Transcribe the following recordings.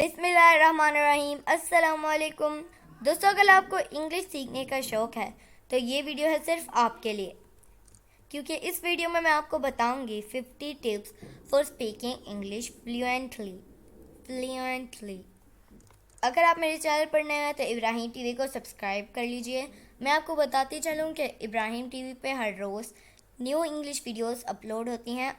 बिस्मिल्लाहिर्रहमानिर्रहीम। अस्सलामुअलैकुम दोस्तों, अगर आपको इंग्लिश सीखने का शौक़ है तो ये वीडियो है सिर्फ आपके लिए, क्योंकि इस वीडियो में मैं आपको बताऊंगी 50 tips for speaking English fluently. अगर आप मेरे चैनल पर नए हैं तो इब्राहिम टीवी को सब्सक्राइब कर लीजिए। मैं आपको बताती चलूँ कि इब्राहिम टीवी पे हर रोज़ न्यू इंग्लिश वीडियोस अपलोड होती हैं।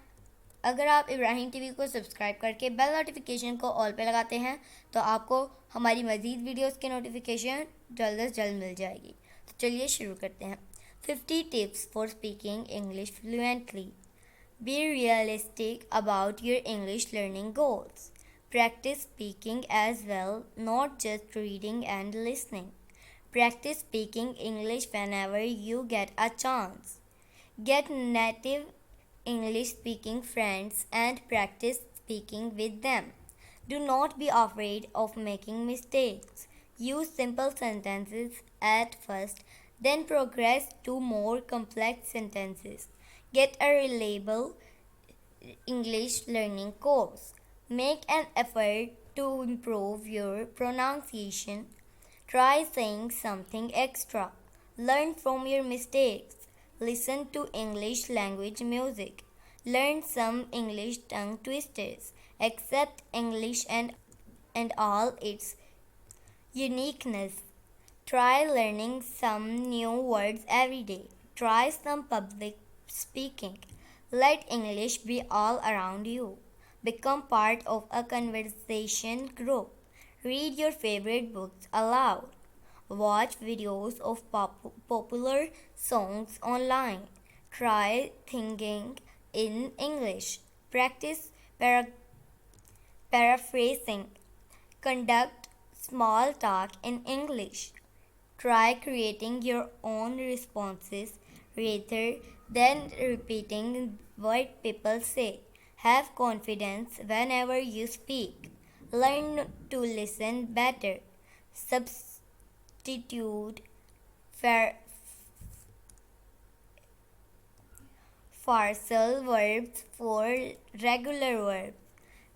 अगर आप इब्राहिम टीवी को सब्सक्राइब करके बेल नोटिफिकेशन को ऑल पे लगाते हैं तो आपको हमारी मज़ीद वीडियोस की नोटिफिकेशन जल्द से जल्द मिल जाएगी। तो चलिए शुरू करते हैं। 50 tips for speaking English fluently. Be realistic about your English learning goals. Practice speaking as well, not just reading and listening. Practice speaking English whenever you get a chance. Get native English speaking friends and practice speaking with them. Do not be afraid of making mistakes. Use simple sentences at first, then progress to more complex sentences. Get a reliable English learning course. Make an effort to improve your pronunciation. Try saying something extra. Learn from your mistakes. Listen to English language music. Learn some English tongue twisters. Accept English and all its uniqueness. Try learning some new words every day. Try some public speaking. Let English be all around you. Become part of a conversation group. Read your favorite books aloud. Watch videos of popular songs online. Try thinking in English. Practice paraphrasing. Conduct small talk in English. Try creating your own responses rather than repeating what people say. Have confidence whenever you speak. Learn to listen better. Substitute phrasal verbs for regular verbs.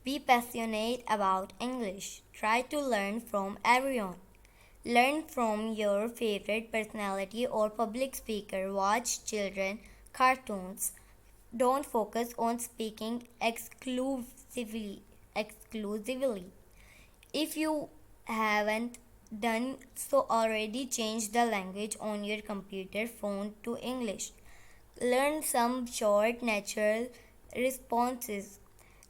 Be passionate about English. Try to learn from everyone. Learn from your favorite personality or public speaker. Watch children cartoons. Don't focus on speaking exclusively. If you haven't done so already, change the language on your computer phone to English. Learn some short natural responses.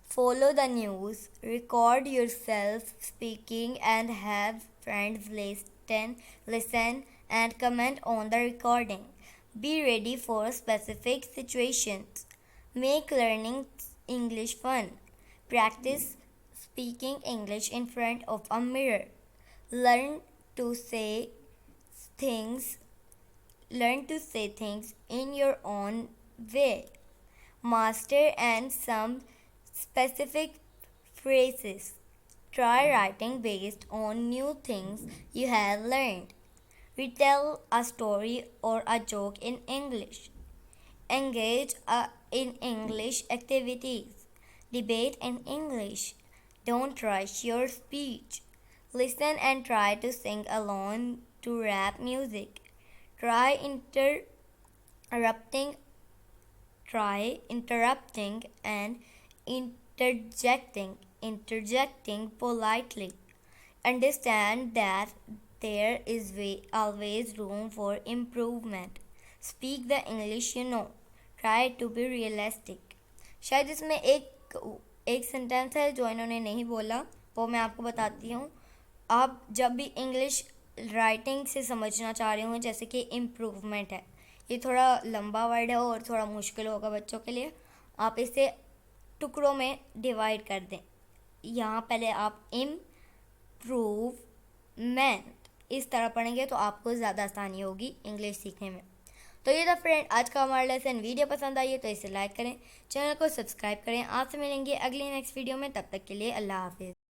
Follow the news. Record yourself speaking and have friends listen and comment on the recording. Be ready for specific situations. Make learning English fun. Practice speaking English in front of a mirror. Learn to say things in your own way. Master and some specific phrases. Try writing based on new things you have learned. Retell a story or a joke in English. Engage in English activities. Debate in English. Don't rush your speech. Listen and try to sing along to rap music. Try interrupting and interjecting politely. Understand that there is always room for improvement. Speak the English you know. Try to be realistic. शायद इसमें एक sentence है जो इन्होंने नहीं बोला, वो मैं आपको बताती हूँ। आप जब भी इंग्लिश राइटिंग से समझना चाह रहे हो, जैसे कि इम्प्रूवमेंट है, ये थोड़ा लंबा वर्ड है और थोड़ा मुश्किल होगा बच्चों के लिए। आप इसे टुकड़ों में डिवाइड कर दें। यहाँ पहले आप इम्प्रूवमेंट इस तरह पढ़ेंगे तो आपको ज़्यादा आसानी होगी इंग्लिश सीखने में। तो ये था फ्रेंड आज का हमारा लेसन। वीडियो पसंद आई है तो इसे लाइक करें, चैनल को सब्सक्राइब करें। आपसे मिलेंगे अगली नेक्स्ट वीडियो में, तब तक के लिए अल्लाह हाफिज़।